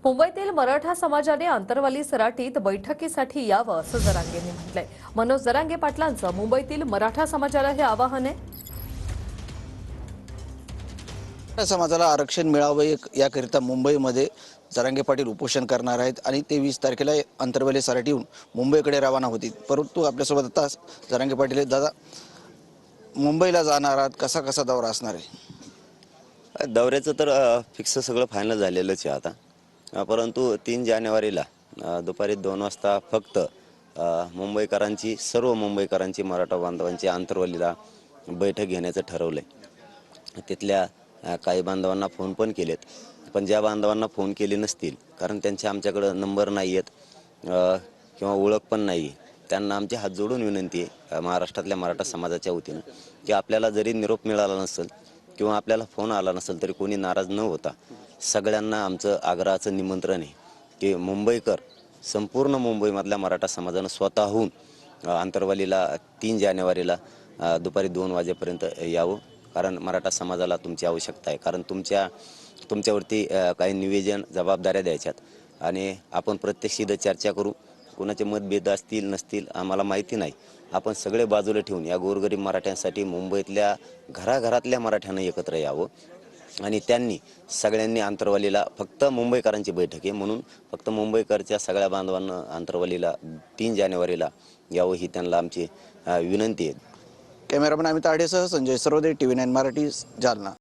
मुंबईतील मराठा समाजाने आंतरवाली सराटीत बैठकीसाठी यावं असं जरांगेंनी म्हटलंय। मनोज जरांगे पाटलांचं मुंबईतील मराठा समाजाला हे आवाहन आहे। समाजाला आरक्षण मिळावे याकरिता मुंबईमध्ये जरांगे पाटील उपोषण करणार आहेत आणि ते 20 तारखेला आंतरवाली सराटीहून मुंबईकडे रवाना होतील। परंतु आपल्यासोबत आता जरांगे पाटील दादा मुंबईला जाणार आहात, कसा कसा दौरा असणार आहे? दौऱ्याचं तर फिक्स सगळं फायनल झालेलंच आहे आता। परंतु 3 जानेवारीला दुपारी 2 वाजता फक्त मुंबईकरांची सर्व मुंबईकरांची मराठा बांधवांची आंतरवालीला बैठक घेण्याचं ठरवलंय। तिथल्या काही बांधवांना फोन पण केलेत, पण ज्या बांधवांना फोन केले नसतील कारण त्यांचे आमच्याकडे नंबर नाही आहेत किंवा ओळख पण नाही, त्यांना आमची हात जोडून विनंती आहे महाराष्ट्रातल्या मराठा समाजाच्या वतीनं की आपल्याला जरी निरोप मिळाला नसेल किंवा आपल्याला फोन आला नसेल तरी कोणी नाराज न होता सगळ्यांना आमचं आग्रहाचं निमंत्रण आहे की मुंबईकर संपूर्ण मुंबईमधल्या मराठा समाजानं स्वतःहून आंतरवालीला 3 जानेवारीला दुपारी 2 वाजेपर्यंत यावं। कारण मराठा समाजाला तुमची आवश्यकता आहे, कारण तुमच्यावरती काही निवेदन जबाबदाऱ्या द्यायच्यात आणि आपण प्रत्यक्ष इथं चर्चा करू। कोणाचे मतभेद असतील नसतील आम्हाला माहिती नाही, आपण सगळे बाजूला ठेवून या गोरगरीब मराठ्यांसाठी मुंबईतल्या घराघरातल्या मराठ्यांना एकत्र यावं आणि त्यांनी सगळ्यांनी आंतरवालीला फक्त मुंबईकरांची बैठक आहे म्हणून फक्त मुंबईकरच्या सगळ्या बांधवांना आंतरवालीला 3 जानेवारीला यावं ही त्यांना आमची विनंती आहे। कॅमेरामॅन अमित आडेसह संजय सरोदे, TV9 मराठी, जालना।